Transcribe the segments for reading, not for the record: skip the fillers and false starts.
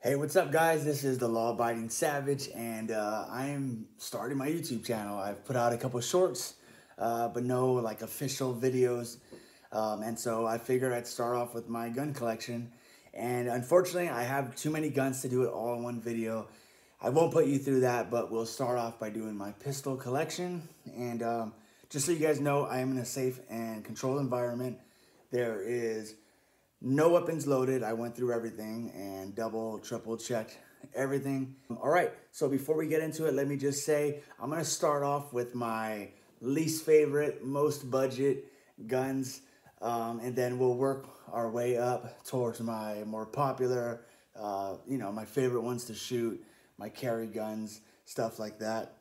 Hey, what's up, guys? This is the Law-Abiding Savage, and I am starting my YouTube channel. I've put out a couple shorts, but no like official videos, and so I figured I'd start off with my gun collection. And unfortunately, I have too many guns to do it all in one video. I won't put you through that, but we'll start off by doing my pistol collection. And just so you guys know, I am in a safe and controlled environment. There is no weapons loaded. I went through everything and double, triple checked everything. All right, so before we get into it, let me just say, I'm gonna start off with my least favorite, most budget guns, and then we'll work our way up towards my more popular, my favorite ones to shoot, my carry guns, stuff like that.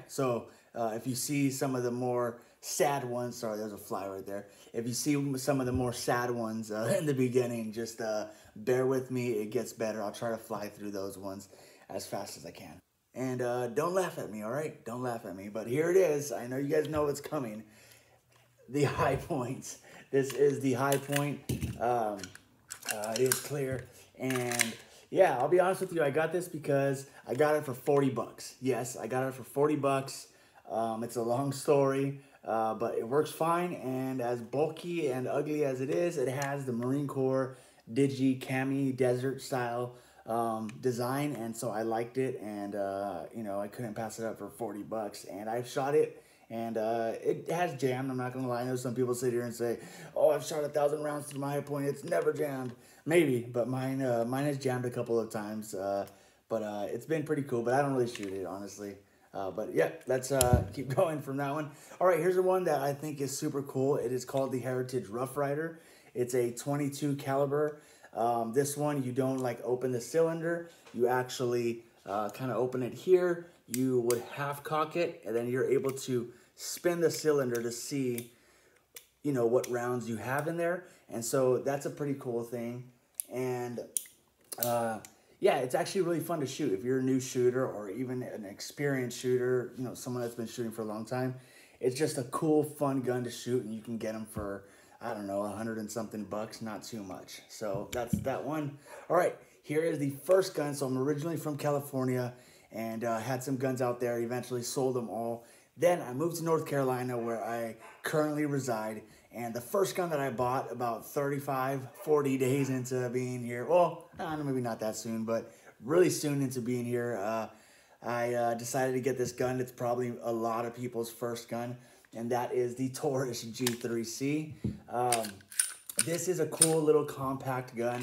So if you see some of the more sad ones, sorry, there's a fly right there. If you see some of the more sad ones in the beginning, just bear with me. It gets better. I'll try to fly through those ones as fast as I can. And don't laugh at me, all right? Don't laugh at me. But here it is. I know you guys know it's coming. The high points. This is the high point. It is clear. And yeah, I'll be honest with you. I got this because I got it for 40 bucks. Yes, I got it for 40 bucks. It's a long story, but it works fine. And as bulky and ugly as it is, it has the Marine Corps Digi Cami Desert style design. And so I liked it. And, I couldn't pass it up for 40 bucks. And I've shot it. And it has jammed. I'm not going to lie. I know some people sit here and say, oh, I've shot 1,000 rounds to my high point. It's never jammed. Maybe, but mine has jammed a couple of times. But it's been pretty cool. But I don't really shoot it, honestly. But yeah, let's keep going from that one. All right, here's the one that I think is super cool. It is called the Heritage Rough Rider. It's a 22 caliber. This one, you don't like open the cylinder. You actually kind of open it here. You would half cock it, and then you're able to spin the cylinder to see, what rounds you have in there. And so that's a pretty cool thing. And yeah, it's actually really fun to shoot. If you're a new shooter or even an experienced shooter, someone that's been shooting for a long time, it's just a cool, fun gun to shoot, and you can get them for, I don't know, 100 and something bucks, not too much. So that's that one. All right, here is the first gun. So I'm originally from California and had some guns out there, eventually sold them all. Then I moved to North Carolina, where I currently reside. And the first gun that I bought about 35, 40 days into being here, well, maybe not that soon, but really soon into being here, I decided to get this gun. It's probably a lot of people's first gun, and that is the Taurus G3C. This is a cool little compact gun.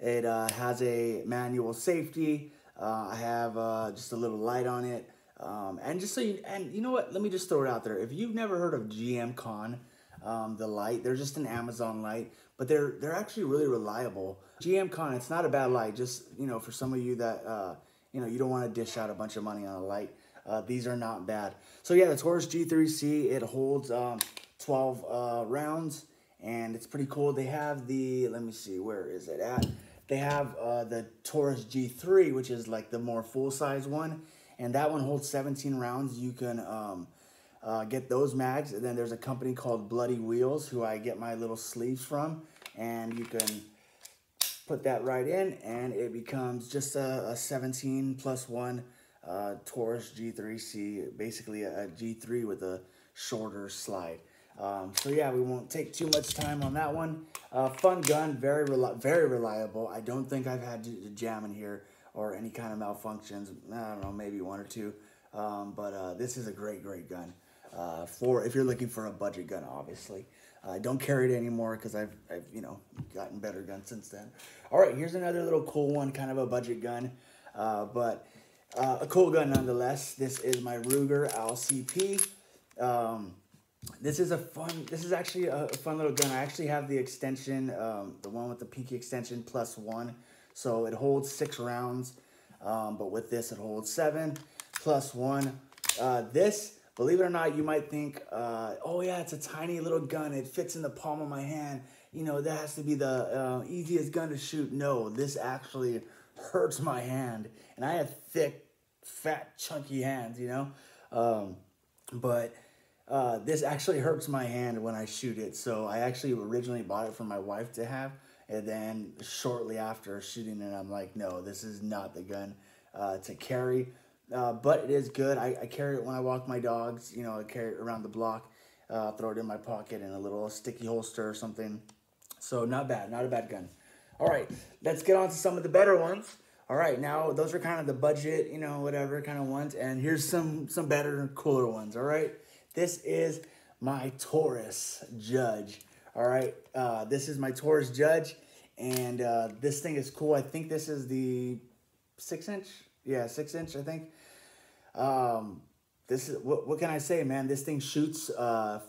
It has a manual safety. I have just a little light on it. And you know what, let me just throw it out there. If you've never heard of GM Con, the light, they're just an Amazon light, but they're actually really reliable. GM Con, it's not a bad light, just, for some of you that, you don't want to dish out a bunch of money on a light. These are not bad. So yeah, the Taurus G3C, it holds 12 rounds, and it's pretty cool. They have let me see, where is it at? They have the Taurus G3, which is like the more full-size one. And that one holds 17 rounds. You can get those mags. And then there's a company called Bloody Wheels, who I get my little sleeves from. And you can put that right in, and it becomes just a 17 plus 1 Taurus G3C, basically a G3 with a shorter slide. So yeah, we won't take too much time on that one. Fun gun, very reliable. I don't think I've had to jam in here or any kind of malfunctions. I don't know, maybe one or two. But this is a great gun for if you're looking for a budget gun, obviously. I don't carry it anymore because I've gotten better guns since then. All right, here's another little cool one, kind of a budget gun, but a cool gun nonetheless. This is my Ruger LCP. This is actually a fun little gun. I actually have the extension, the one with the pinky extension +1. So it holds 6 rounds, but with this it holds 7 plus 1. This, believe it or not, you might think, oh yeah, it's a tiny little gun. It fits in the palm of my hand. That has to be the easiest gun to shoot. No, this actually hurts my hand. And I have thick, fat, chunky hands, but this actually hurts my hand when I shoot it. So I actually originally bought it for my wife to have. And then shortly after shooting it, I'm like, no, this is not the gun to carry. But it is good. I carry it when I walk my dogs. You know, I carry it around the block, throw it in my pocket in a little sticky holster or something. So not bad, not a bad gun. All right, let's get on to some of the better ones. All right, now those are kind of the budget, you know, whatever kind of ones. And here's some better and cooler ones, all right? This is my Taurus Judge, all right? This is my Taurus Judge, and this thing is cool. I think this is the 6-inch? Yeah, 6-inch, I think. This is, what can I say, man? This thing shoots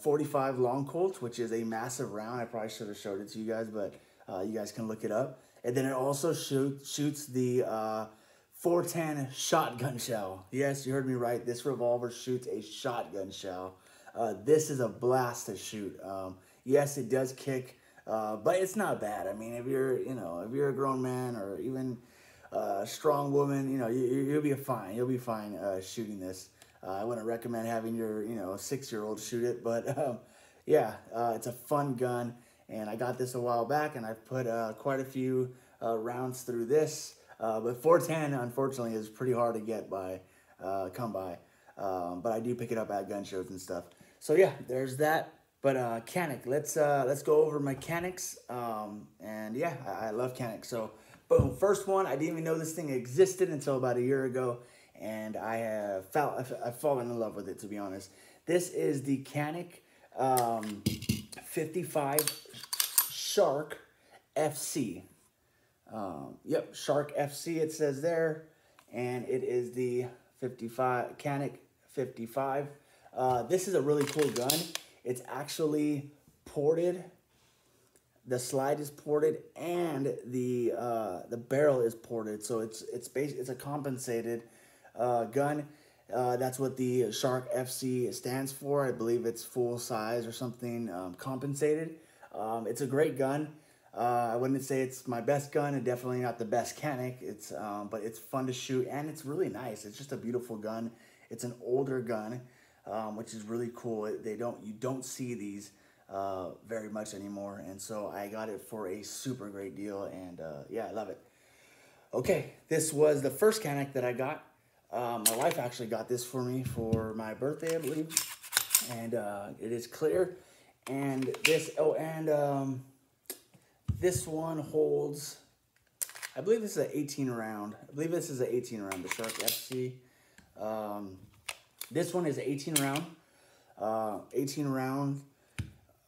45 long Colts, which is a massive round. I probably should have showed it to you guys, but you guys can look it up. And then it also shoots the 410 shotgun shell. Yes, you heard me right. This revolver shoots a shotgun shell. This is a blast to shoot. Yes, it does kick, but it's not bad. I mean, if you're a grown man or even a strong woman, you know, you'll be fine. You'll be fine shooting this. I wouldn't recommend having your 6-year-old shoot it, but yeah, it's a fun gun. And I got this a while back, and I've put quite a few rounds through this. But 410, unfortunately, is pretty hard to come by. But I do pick it up at gun shows and stuff. So yeah, there's that. But Canik, let's go over my Caniks. And yeah, I love Canik. So boom, first one. I didn't even know this thing existed until about a year ago, and I've fallen in love with it, to be honest. This is the Canik 55 Shark FC. Yep, Shark FC it says there, and it is the 55 Canik 55. This is a really cool gun. It's actually ported. The slide is ported, and the barrel is ported. So it's a compensated gun. That's what the Shark FC stands for. I believe it's full size or something, compensated. It's a great gun. I wouldn't say it's my best gun, and definitely not the best Canik. But it's fun to shoot, and it's really nice. It's just a beautiful gun. It's an older gun, which is really cool. You don't see these very much anymore, and so I got it for a super great deal, and yeah, I love it. Okay, this was the first Canik that I got. My wife actually got this for me for my birthday, I believe, and it is clear. And this one holds, I believe this is an 18 round. I believe this is an 18 round, the Shark FC. This one is 18 round. 18 round.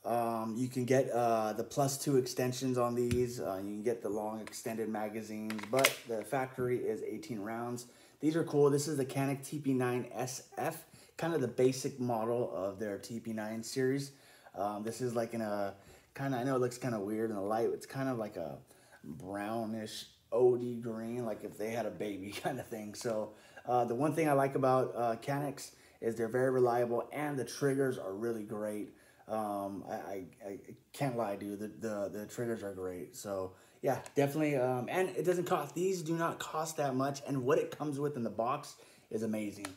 You can get the +2 extensions on these. You can get the long extended magazines, but the factory is 18 rounds. These are cool. This is the Canon TP9SF, kind of the basic model of their TP9 series. This is like in a I know it looks kind of weird in the light. It's kind of like a brownish OD green, like if they had a baby kind of thing. So the one thing I like about Caniks is they're very reliable, and the triggers are really great. I can't lie, dude. The triggers are great. So yeah, definitely. And it doesn't cost. These do not cost that much, and what it comes with in the box is amazing.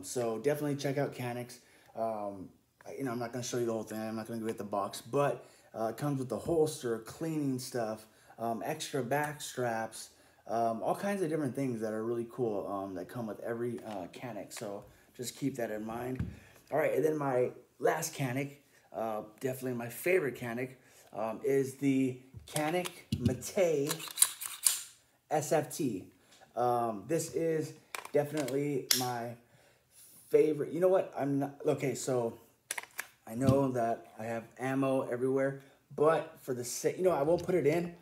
So definitely check out Caniks. I'm not going to show you the whole thing. I'm not going to go get the box, but it comes with the holster, cleaning stuff, extra back straps, all kinds of different things that are really cool that come with every Canik. So just keep that in mind. All right, and then my last Canik, definitely my favorite Canik, is the Canik Mate SFT. This is definitely my favorite. You know what? Okay, so I know that I have ammo everywhere, but for the sake, I won't put it in,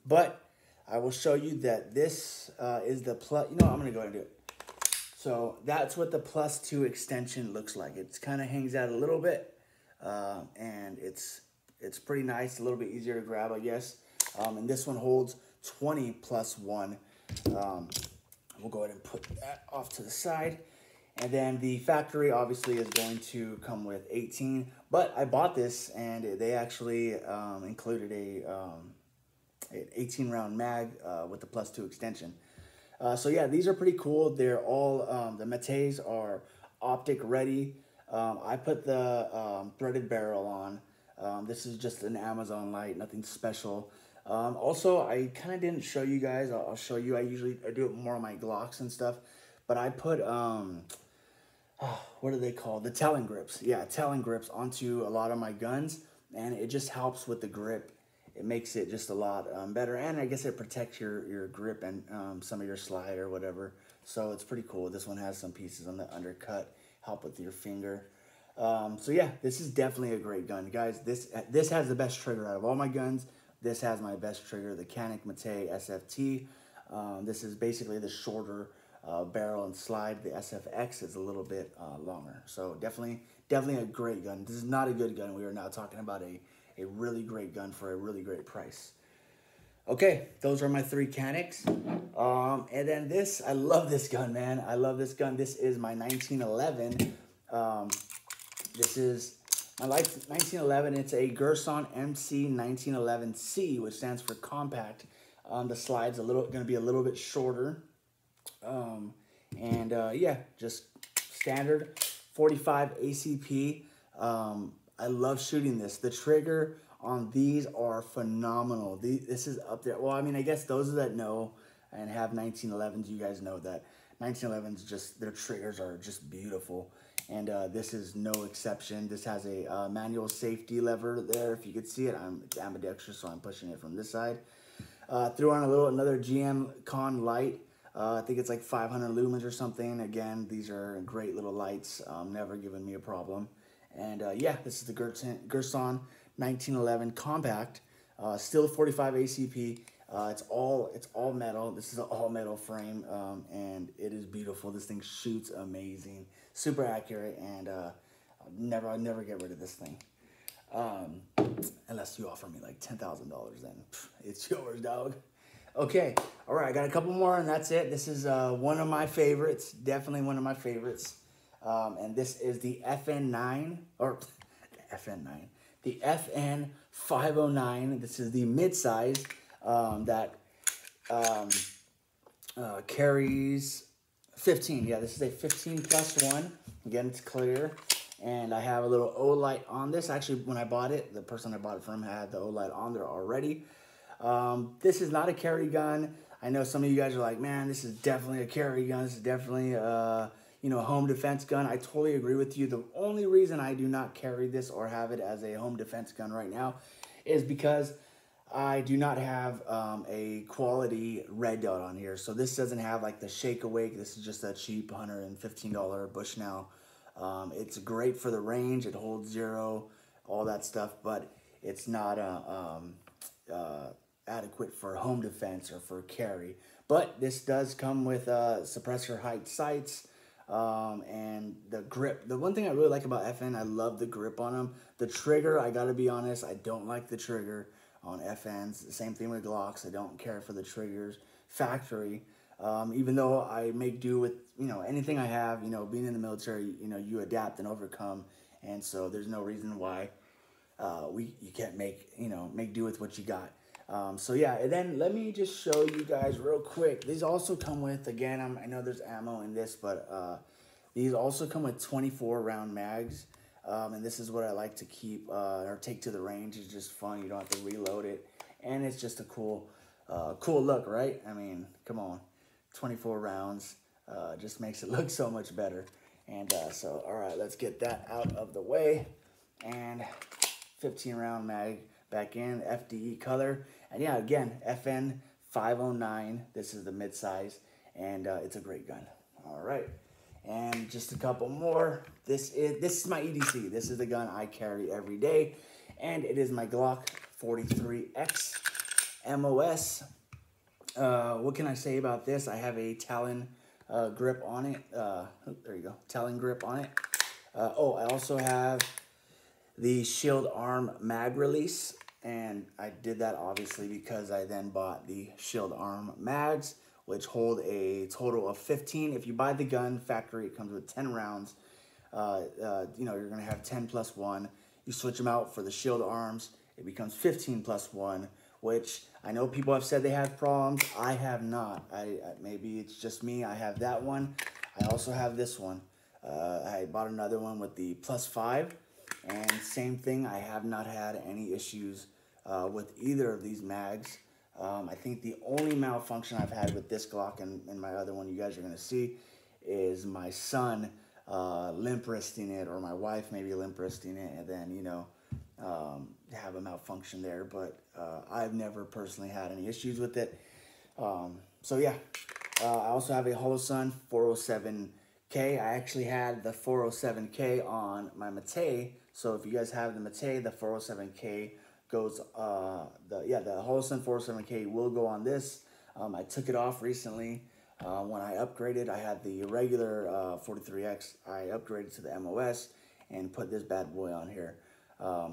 but I will show you that this is the plus. I'm gonna go ahead and do it. So that's what the +2 extension looks like. It kind of hangs out a little bit, and it's pretty nice, a little bit easier to grab, I guess. And this one holds 20 + 1. We'll go ahead and put that off to the side. And then the factory obviously is going to come with 18, but I bought this and they actually included an 18 round mag with the +2 extension. So yeah, these are pretty cool. They're all, the Mates are optic ready. I put the threaded barrel on. This is just an Amazon light, nothing special. Also, I kind of didn't show you guys. I'll show you. I do it more on my Glocks and stuff, but I put what are they called? The Talon grips. Yeah, Talon grips onto a lot of my guns, and it just helps with the grip. It makes it just a lot better, and I guess it protects your grip and some of your slide or whatever. So it's pretty cool. This one has some pieces on the undercut, help with your finger. So yeah, this is definitely a great gun, guys. This has the best trigger out of all my guns. This has my best trigger, the Canik Mate SFT. This is basically the shorter barrel and slide. The SFX is a little bit longer. So definitely a great gun. This is not a good gun. We are now talking about a really great gun for a really great price. Okay, those are my 3 Caniks. And then this, I love this gun, man. I love this gun. This is my 1911. This is my 1911. It's a Gerson MC 1911C, which stands for compact. The slide's going to be a little bit shorter. Yeah, just standard 45 ACP. I love shooting this. The trigger on these are phenomenal. This is up there. Well, I mean, I guess those that know and have 1911s, you guys know that 1911s, just their triggers are just beautiful. And this is no exception. This has a manual safety lever there. If you could see it, it's ambidextrous, so I'm pushing it from this side. Threw on another GM Con light. I think it's like 500 lumens or something. Again, these are great little lights. Never given me a problem. And yeah, this is the Gerson 1911 compact. Still 45 ACP. It's all metal. This is an all metal frame, and it is beautiful. This thing shoots amazing, super accurate, and I'll never get rid of this thing. Unless you offer me like $10,000, then it's yours, dog. Okay, all right, I got a couple more, and that's it. This is one of my favorites, definitely one of my favorites. And this is the FN9, or FN9, the FN509. This is the mid-size that carries 15. Yeah, this is a 15+1. Again, it's clear. And I have a little O-light on this. Actually, when I bought it, the person I bought it from had the O-light on there already. This is not a carry gun. I know some of you guys are like, man, this is definitely a carry gun. This is definitely a home defense gun. I totally agree with you. The only reason I do not carry this or have it as a home defense gun right now is because I do not have a quality red dot on here. So this doesn't have like the Shake Awake. This is just a cheap $115 Bushnell. It's great for the range. It holds 0, all that stuff, but it's not adequate for home defense or for carry. But this does come with suppressor height sights and the grip. The one thing I really like about FN, I love the grip on them. The trigger, I gotta be honest, I don't like the trigger on FNs. The same thing with Glocks. I don't care for the triggers factory. Even though I make do with, anything I have, being in the military, you adapt and overcome. And so there's no reason why you can't make do with what you got. So yeah, and then let me just show you guys real quick. These also come with, again, I know there's ammo in this, but these also come with 24 round mags. And this is what I like to keep or take to the range. It's just fun. You don't have to reload it. And it's just a cool look, right? I mean, come on. 24 rounds just makes it look so much better. And so, all right, let's get that out of the way. And 15 round mag back in, FDE color. And yeah, again, FN509. This is the mid-size, and it's a great gun. All right. And just a couple more. This is my EDC. This is the gun I carry every day, and it is my Glock 43X MOS. What can I say about this? I have a Talon grip on it. There you go, Talon grip on it. Oh, I also have the Shield Arm mag release, and I did that obviously because I then bought the Shield Arm mags, which hold a total of 15. If you buy the gun factory, it comes with 10 rounds. You're gonna have 10+1. You switch them out for the Shield Arms, it becomes 15+1, which I know people have said they have problems. I have not. Maybe it's just me. I have that one. I also have this one. I bought another one with the +5, and same thing. I have not had any issues with either of these mags. I think the only malfunction I've had with this Glock and my other one you guys are going to see is my son limp wristing it, or my wife maybe limp wristing it, and then, you know, have a malfunction there. But I've never personally had any issues with it. So yeah, I also have a Holosun 407K. I actually had the 407K on my Mate. So if you guys have the Mate, the 407K goes, the Holosun 407K will go on this. I took it off recently when I upgraded. I had the regular 43X. I upgraded to the MOS and put this bad boy on here.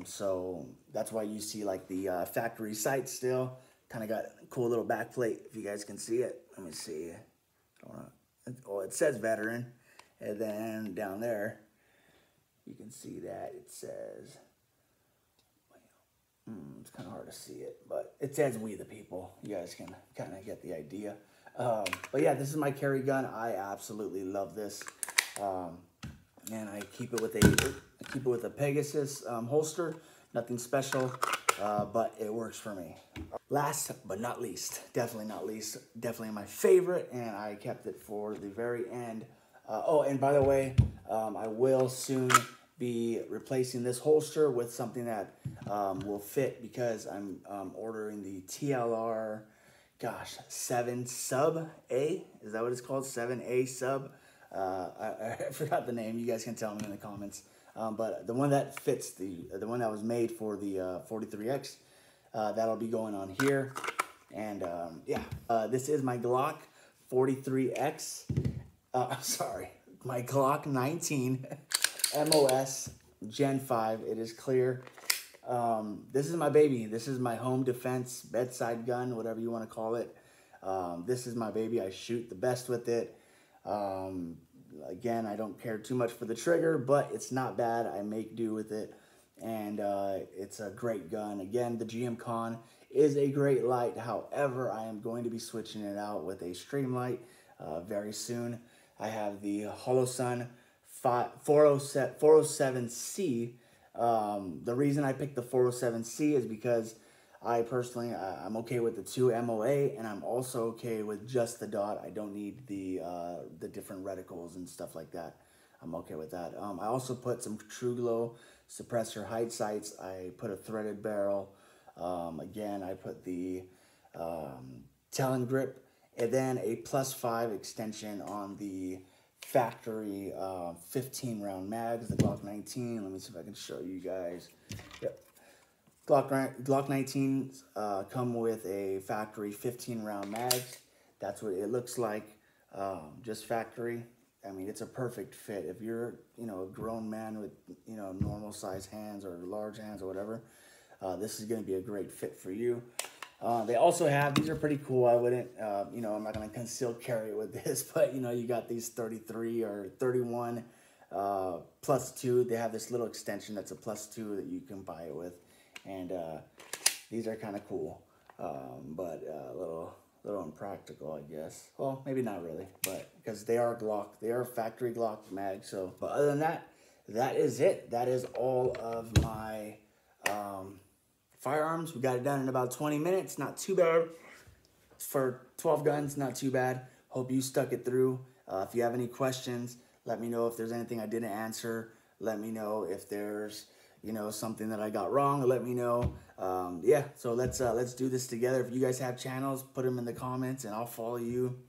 So that's why you see like the factory sight still. Kind of got a cool little back plate, if you guys can see it. Let me see. Oh, it says veteran. And then down there, you can see that it says, it's kind of hard to see it, but it says We the People. You guys can kind of get the idea. But yeah, this is my carry gun. I absolutely love this. And I keep it with a Pegasus holster. Nothing special, but it works for me. Last but not least, definitely my favorite, and I kept it for the very end. Oh, and by the way, I will soon be replacing this holster with something that will fit, because I'm ordering the TLR, 7 Sub A. Is that what it's called? 7A Sub. I forgot the name. You guys can tell me in the comments. But the one that fits, the one that was made for the 43X, that'll be going on here. And yeah, this is my Glock 43X. I'm sorry, my Glock 19 MOS Gen 5. It is clear. This is my baby. This is my home defense bedside gun, whatever you want to call it. This is my baby. I shoot the best with it. Again, I don't care too much for the trigger, but it's not bad. I make do with it, and it's a great gun. Again, the GM Con is a great light. However, I am going to be switching it out with a stream light very soon. I have the Holosun 407C. The reason I picked the 407C is because I personally, I'm okay with the 2 MOA, and I'm also okay with just the dot. I don't need the different reticles and stuff like that. I'm okay with that. I also put some True Glow suppressor height sights. I put a threaded barrel. Again, I put the Talon grip, and then a +5 extension on the factory 15 round mags, the Glock 19. Let me see if I can show you guys. Yep. Glock 19s come with a factory 15 round mags. That's what it looks like, just factory. I mean, it's a perfect fit. If you're, a grown man with, normal size hands or large hands or whatever, this is going to be a great fit for you. They also have, these are pretty cool. I wouldn't, I'm not going to conceal carry it with this, but, you got these 33 or 31 +2. They have this little extension that's a +2 that you can buy it with. And these are kind of cool, but a little impractical, I guess. Well, maybe not really, but because they are Glock, they are factory Glock mag. So, but other than that, that is it. That is all of my firearms. We got it done in about 20 minutes. Not too bad for 12 guns. Not too bad. Hope you stuck it through. If you have any questions, let me know. If there's anything I didn't answer, let me know. If there's something that I got wrong, let me know. Yeah, so let's do this together. If you guys have channels, put them in the comments and I'll follow you,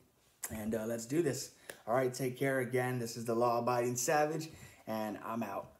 and let's do this. All right, take care. Again, this is the Law Abiding Savage, and I'm out.